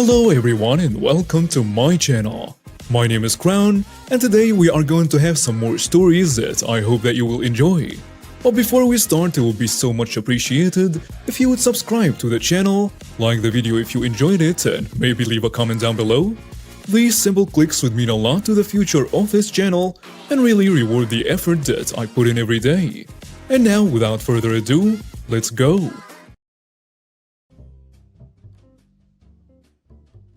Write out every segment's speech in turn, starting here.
Hello everyone and welcome to my channel. My name is Crown and today we are going to have some more stories that I hope that you will enjoy. But before we start, it would be so much appreciated if you would subscribe to the channel, like the video if you enjoyed it, and maybe leave a comment down below. These simple clicks would mean a lot to the future of this channel and really reward the effort that I put in every day. And now, without further ado, let's go!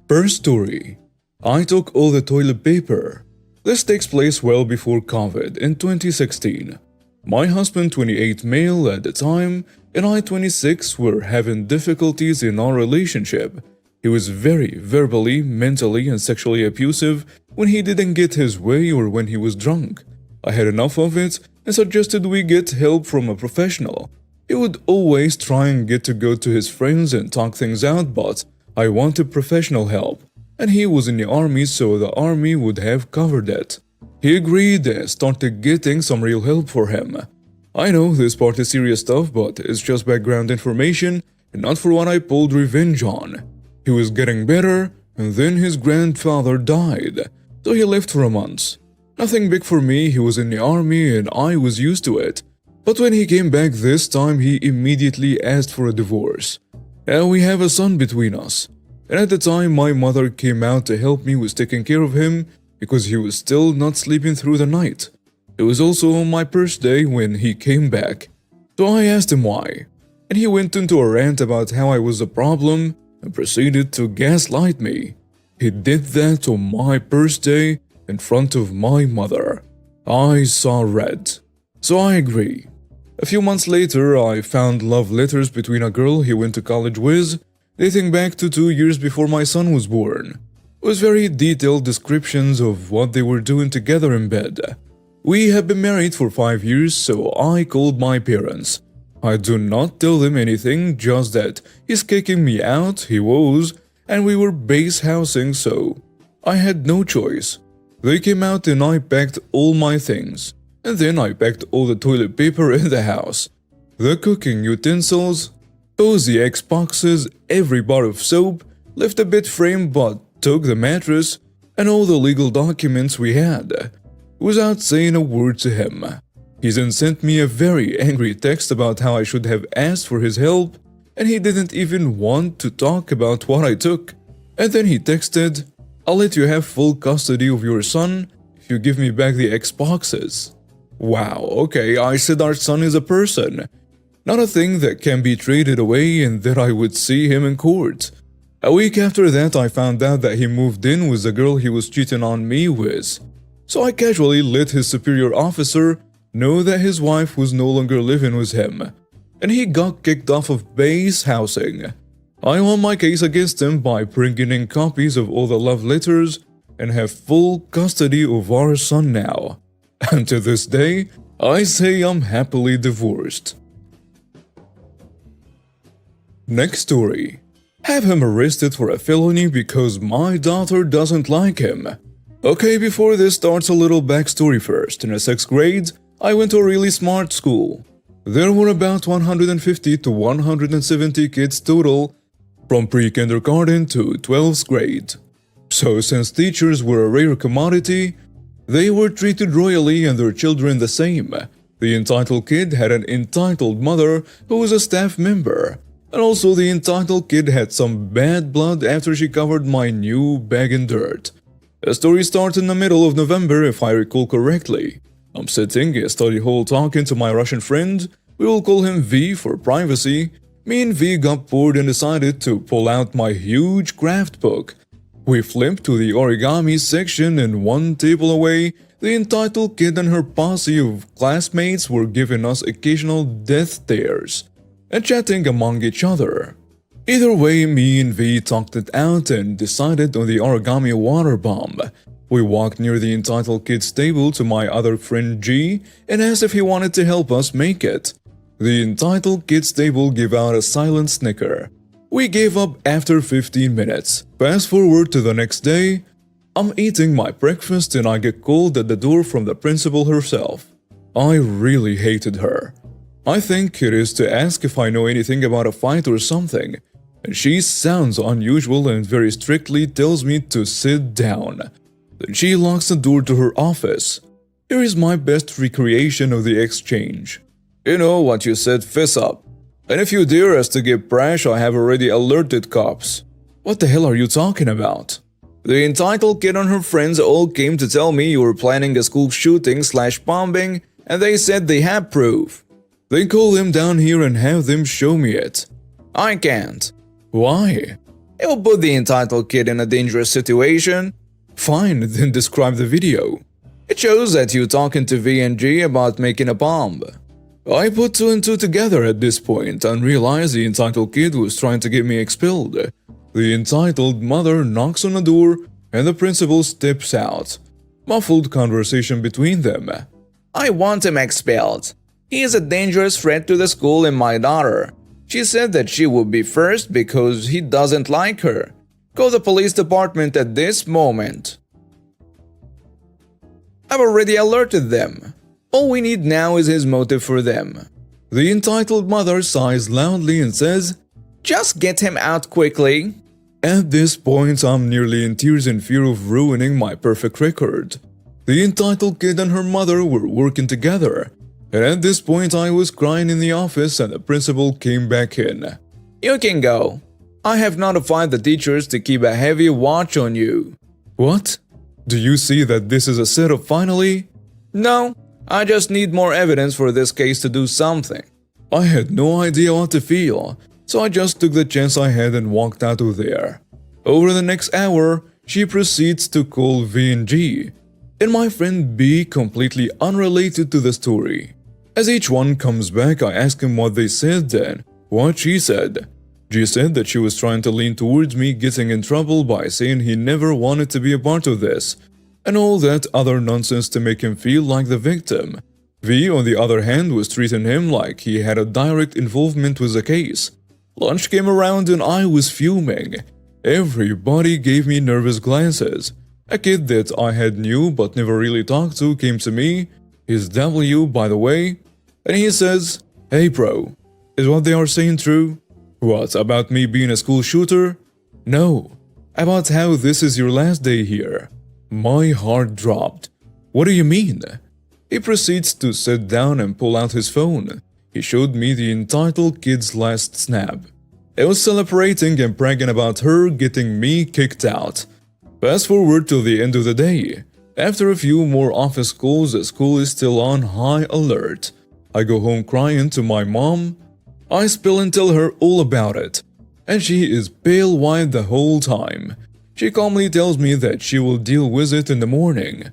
First story. I took all the toilet paper. This takes place well before COVID in 2016. My husband, 28 male at the time, and I, 26, were having difficulties in our relationship. He was very verbally, mentally, and sexually abusive when he didn't get his way or when he was drunk. I had enough of it and suggested we get help from a professional. He would always try and get to go to his friends and talk things out, but I wanted professional help, and he was in the army, so the army would have covered it. He agreed and started getting some real help for him. I know this part is serious stuff, but it's just background information and not for what I pulled revenge on. He was getting better, and then his grandfather died, so he left for a month. Nothing big for me, he was in the army and I was used to it. But when he came back this time, he immediately asked for a divorce. And we have a son between us. And at the time, my mother came out to help me with taking care of him because he was still not sleeping through the night. It was also on my birthday when he came back. So I asked him why. And he went into a rant about how I was the problem and proceeded to gaslight me. He did that on my birthday in front of my mother. I saw red. So I agree. A few months later, I found love letters between a girl he went to college with, dating back to 2 years before my son was born. It was very detailed descriptions of what they were doing together in bed. We have been married for 5 years, so I called my parents. I do not tell them anything, just that he's kicking me out, he was, and we were base housing, so I had no choice. They came out and I packed all my things. And then I packed all the toilet paper in the house, the cooking utensils, cozy X boxes, every bar of soap, left a bed frame but took the mattress, and all the legal documents we had, without saying a word to him. He then sent me a very angry text about how I should have asked for his help, and he didn't even want to talk about what I took. And then he texted, "I'll let you have full custody of your son if you give me back the X boxes." Wow, okay, I said our son is a person, not a thing that can be traded away, and that I would see him in court. A week after that, I found out that he moved in with the girl he was cheating on me with. So I casually let his superior officer know that his wife was no longer living with him, and he got kicked off of base housing. I won my case against him by bringing in copies of all the love letters and have full custody of our son now. And to this day, I say I'm happily divorced. Next story. Have him arrested for a felony because my daughter doesn't like him. Okay, before this starts, a little backstory first. In the 6th grade, I went to a really smart school. There were about 150 to 170 kids total, from pre-kindergarten to 12th grade. So since teachers were a rare commodity, they were treated royally and their children the same. The entitled kid had an entitled mother who was a staff member. And also the entitled kid had some bad blood after she covered my new bag in dirt. The story starts in the middle of November if I recall correctly. I'm sitting in a study hall talking to my Russian friend. We will call him V for privacy. Me and V got bored and decided to pull out my huge craft book. We flipped to the origami section, and one table away, the entitled kid and her posse of classmates were giving us occasional death stares and chatting among each other. Either way, me and V talked it out and decided on the origami water bomb. We walked near the entitled kid's table to my other friend G and asked if he wanted to help us make it. The entitled kid's table gave out a silent snicker. We gave up after 15 minutes. Fast forward to the next day, I'm eating my breakfast and I get called at the door from the principal herself. I really hated her. I think it is to ask if I know anything about a fight or something. and she sounds unusual and very strictly tells me to sit down. Then she locks the door to her office. Here is my best recreation of the exchange. You know what you said, fess up. And if you dare us to give brash, I have already alerted cops. What the hell are you talking about? The entitled kid and her friends all came to tell me you were planning a school shooting/bombing, and they said they have proof. Then call them down here and have them show me it. I can't. Why? It will put the entitled kid in a dangerous situation. Fine, then describe the video. It shows that you talking to V&G about making a bomb. I put two and two together at this point and realized the entitled kid was trying to get me expelled. The entitled mother knocks on the door and the principal steps out. Muffled conversation between them. I want him expelled. He is a dangerous threat to the school and my daughter. She said that she would be first because he doesn't like her. Call the police department at this moment. I've already alerted them. All we need now is his motive for them. The entitled mother sighs loudly and says, just get him out quickly. At this point, I'm nearly in tears in fear of ruining my perfect record. The entitled kid and her mother were working together, and at this point I was crying in the office and the principal came back in. You can go. I have notified the teachers to keep a heavy watch on you. What? Do you see that this is a setup finally? No, I just need more evidence for this case to do something. I had no idea what to feel, so I just took the chance I had and walked out of there. Over the next hour, she proceeds to call V&G, and my friend B completely unrelated to the story. As each one comes back, I ask him what they said and what she said. She said that she was trying to lean towards me getting in trouble by saying he never wanted to be a part of this, and all that other nonsense to make him feel like the victim. V, on the other hand, was treating him like he had a direct involvement with the case. Lunch came around and I was fuming. Everybody gave me nervous glances. A kid that I had knew but never really talked to came to me, he's W by the way, and he says, "Hey bro, is what they are saying true?" What, about me being a school shooter? No, about how this is your last day here. My heart dropped. What do you mean? He proceeds to sit down and pull out his phone. He showed me the entitled kid's last snap. It was celebrating and bragging about her getting me kicked out. Fast forward to the end of the day. After a few more office calls, the school is still on high alert. I go home crying to my mom. I spill and tell her all about it, and she is pale white the whole time. She calmly tells me that she will deal with it in the morning.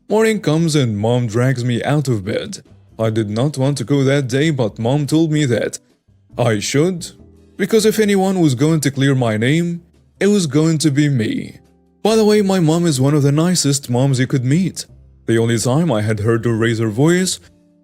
Morning comes and mom drags me out of bed. I did not want to go that day, but mom told me that I should, because if anyone was going to clear my name, it was going to be me. By the way, my mom is one of the nicest moms you could meet. The only time I had heard her raise her voice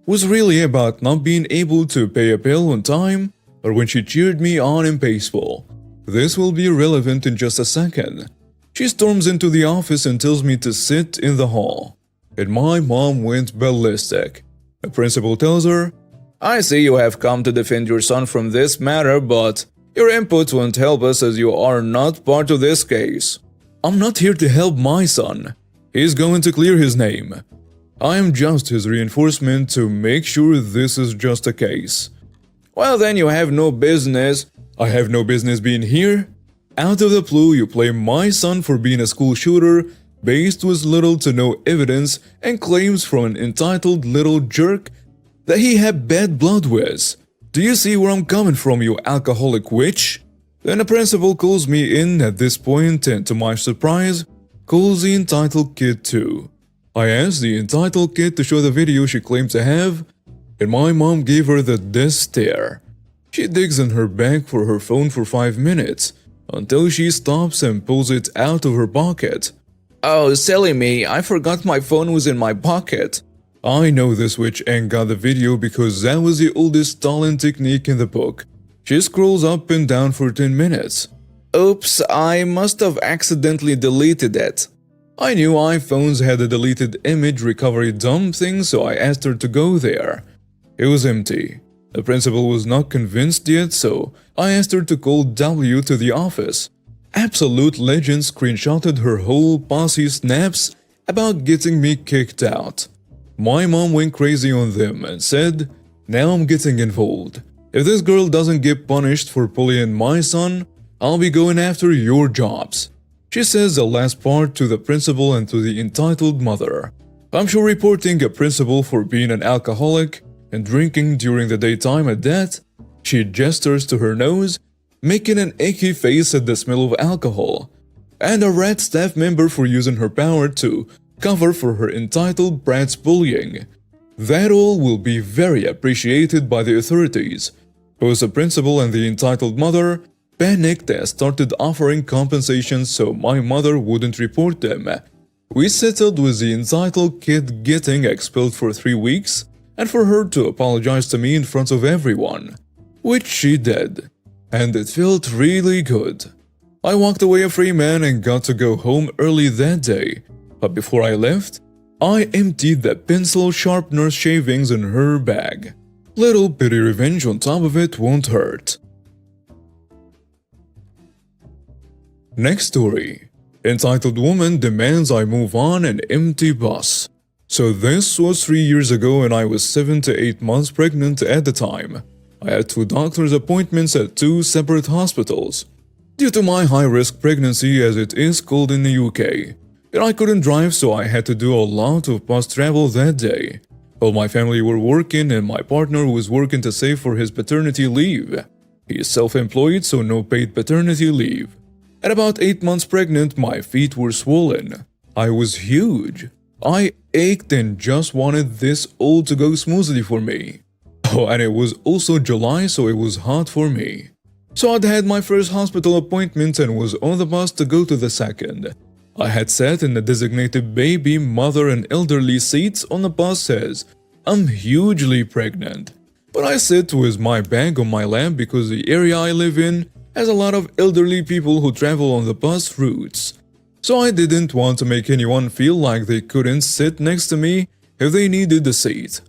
was really about not being able to pay a bill on time or when she cheered me on in baseball. This will be relevant in just a second. She storms into the office and tells me to sit in the hall. And my mom went ballistic. The principal tells her, I see you have come to defend your son from this matter, but your input won't help us as you are not part of this case. I'm not here to help my son. He's going to clear his name. I am just his reinforcement to make sure this is just a case. Well then you have no business. I have no business being here. Out of the blue you blame my son for being a school shooter based with little to no evidence and claims from an entitled little jerk that he had bad blood with. Do you see where I'm coming from, you alcoholic witch? Then the principal calls me in at this point and to my surprise, calls the entitled kid too. I asked the entitled kid to show the video she claimed to have, and my mom gave her the death stare. She digs in her bag for her phone for 5 minutes, until she stops and pulls it out of her pocket. Oh, silly me, I forgot my phone was in my pocket. I know this witch ain't got the video because that was the oldest stalling technique in the book. She scrolls up and down for 10 minutes. Oops, I must have accidentally deleted it. I knew iPhones had a deleted image recovery dumb thing, so I asked her to go there. It was empty. The principal was not convinced yet, so I asked her to call W to the office. Absolute Legend screenshotted her whole posse snaps about getting me kicked out. My mom went crazy on them and said, "Now I'm getting involved. If this girl doesn't get punished for bullying my son, I'll be going after your jobs." She says the last part to the principal and to the entitled mother. I'm sure reporting a principal for being an alcoholic and drinking during the daytime at that. She gestures to her nose, making an icky face at the smell of alcohol, and a rat staff member for using her power to cover for her entitled brat's bullying. That all will be very appreciated by the authorities. Both the principal and the entitled mother panicked and started offering compensations so my mother wouldn't report them. We settled with the entitled kid getting expelled for 3 weeks and for her to apologize to me in front of everyone, which she did, and it felt really good. I walked away a free man and got to go home early that day, but before I left, I emptied the pencil sharpener shavings in her bag. Little petty revenge on top of it won't hurt. Next story. Entitled woman demands I move on an empty bus. So this was 3 years ago and I was 7 to 8 months pregnant at the time. I had 2 doctor's appointments at 2 separate hospitals. Due to my high-risk pregnancy as it is called in the UK. And I couldn't drive, so I had to do a lot of bus travel that day. All my family were working and my partner was working to save for his paternity leave. He is self-employed, so no paid paternity leave. At about 8 months pregnant, my feet were swollen. I was huge. I ached and just wanted this all to go smoothly for me. Oh, and it was also July, so it was hot for me. So I'd had my first hospital appointment and was on the bus to go to the second. I had sat in the designated baby, mother, and elderly seats on the bus as I'm hugely pregnant. But I sit with my bag on my lap because the area I live in has a lot of elderly people who travel on the bus routes. So I didn't want to make anyone feel like they couldn't sit next to me if they needed the seat.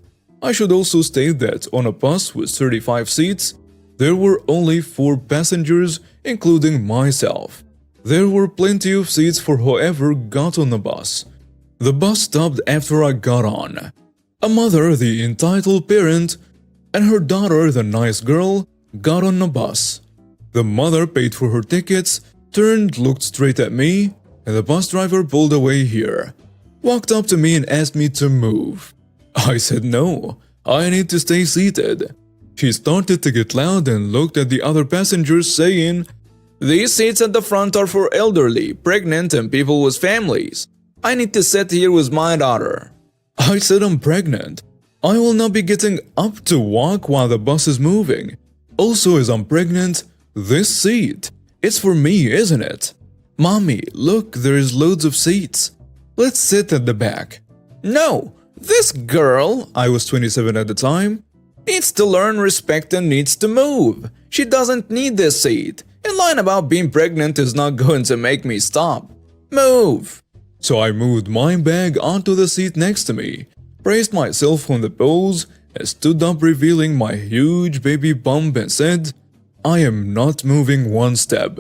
I should also state that on a bus with 35 seats, there were only 4 passengers, including myself. There were plenty of seats for whoever got on the bus. The bus stopped after I got on. A mother, the entitled parent, and her daughter, the nice girl, got on the bus. The mother paid for her tickets, turned, looked straight at me, and the bus driver pulled away here. Walked up to me and asked me to move. I said no, I need to stay seated. She started to get loud and looked at the other passengers saying, "These seats at the front are for elderly, pregnant, and people with families. I need to sit here with my daughter." I said I'm pregnant. I will not be getting up to walk while the bus is moving. Also, as I'm pregnant, this seat, it's for me, isn't it? "Mommy, look, there's loads of seats. Let's sit at the back." "No, this girl," I was 27 at the time, "needs to learn respect and needs to move. She doesn't need this seat. And lying about being pregnant is not going to make me stop. Move." So I moved my bag onto the seat next to me, braced myself on the poles, and stood up revealing my huge baby bump and said, "I am not moving one step.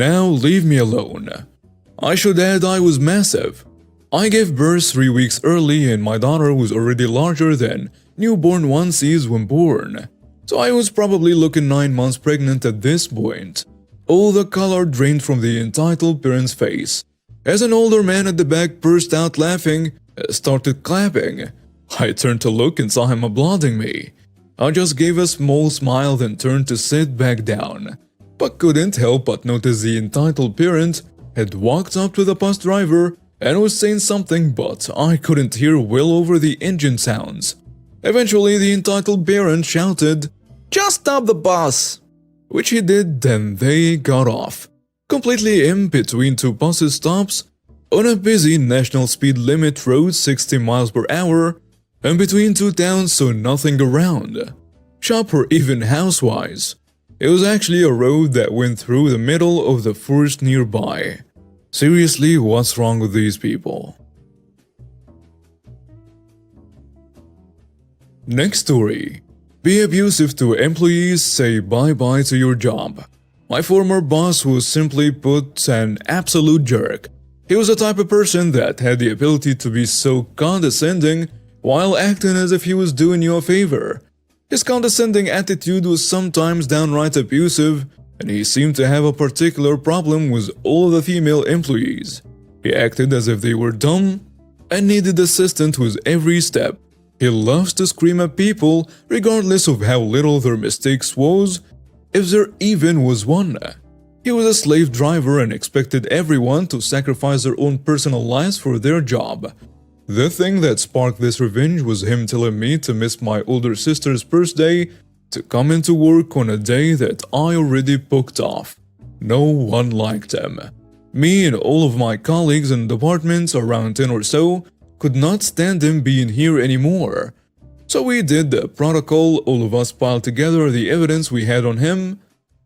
Now leave me alone." I should add I was massive. I gave birth 3 weeks early and my daughter was already larger than newborn one sees when born. So I was probably looking 9 months pregnant at this point. All the color drained from the entitled parent's face. As an older man at the back burst out laughing, started clapping. I turned to look and saw him applauding me. I just gave a small smile then turned to sit back down. But couldn't help but notice the entitled parent had walked up to the bus driver and was saying something, but I couldn't hear well over the engine sounds. Eventually the entitled parent shouted, "Just stop the bus!" Which he did, then they got off. Completely in between 2 buses stops, on a busy national speed limit road 60 miles per hour, and between 2 towns so nothing around. Shop or even house-wise. It was actually a road that went through the middle of the forest nearby. Seriously, what's wrong with these people? Next story. Be abusive to employees, say bye-bye to your job. My former boss was simply put an absolute jerk. He was the type of person that had the ability to be so condescending while acting as if he was doing you a favor. His condescending attitude was sometimes downright abusive, and he seemed to have a particular problem with all of the female employees. He acted as if they were dumb and needed assistance with every step. He loves to scream at people regardless of how little their mistakes was, if there even was one. He was a slave driver and expected everyone to sacrifice their own personal lives for their job. The thing that sparked this revenge was him telling me to miss my older sister's birthday to come into work on a day that I already booked off. No one liked him. Me and all of my colleagues in departments, around 10 or so, could not stand him being here anymore. So we did the protocol, all of us piled together the evidence we had on him,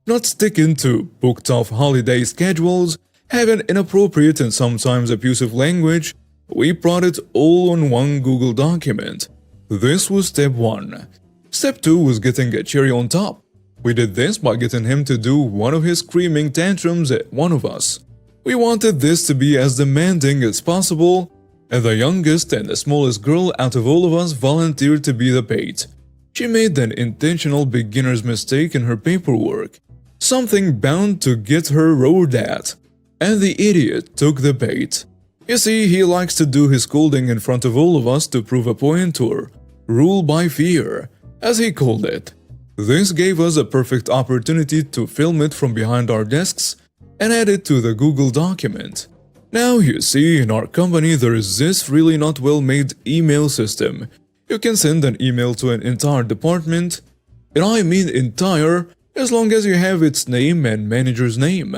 not sticking to booked off holiday schedules, having inappropriate and sometimes abusive language. We brought it all on one Google document. This was step 1. Step 2 was getting a cherry on top. We did this by getting him to do one of his screaming tantrums at one of us. We wanted this to be as demanding as possible, and the youngest and the smallest girl out of all of us volunteered to be the bait. She made an intentional beginner's mistake in her paperwork, something bound to get her roared at, and the idiot took the bait. You see, he likes to do his scolding in front of all of us to prove a point or rule by fear, as he called it. This gave us a perfect opportunity to film it from behind our desks and add it to the Google document. Now you see, in our company there is this really not well-made email system. You can send an email to an entire department, and I mean entire, as long as you have its name and manager's name.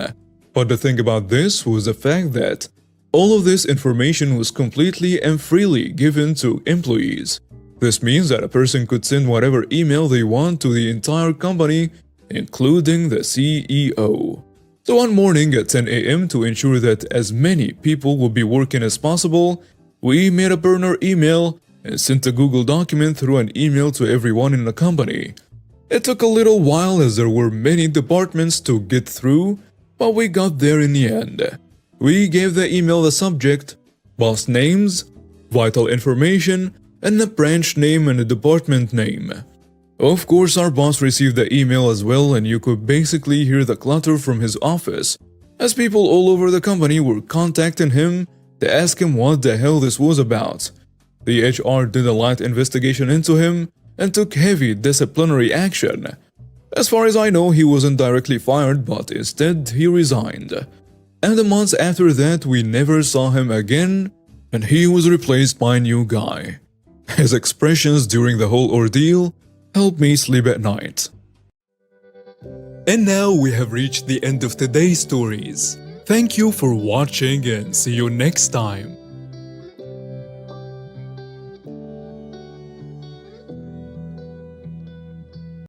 But the thing about this was the fact that all of this information was completely and freely given to employees. This means that a person could send whatever email they want to the entire company, including the CEO. So one morning at 10 a.m. to ensure that as many people would be working as possible, we made a burner email and sent a Google document through an email to everyone in the company. It took a little while as there were many departments to get through, but we got there in the end. We gave the email the subject, boss names, vital information, and the branch name and the department name. Of course, our boss received the email as well, and you could basically hear the clutter from his office, as people all over the company were contacting him to ask him what the hell this was about. The HR did a light investigation into him and took heavy disciplinary action. As far as I know, he wasn't directly fired, but instead he resigned. And the months after that, we never saw him again, and he was replaced by a new guy. His expressions during the whole ordeal helped me sleep at night. And now we have reached the end of today's stories. Thank you for watching and see you next time.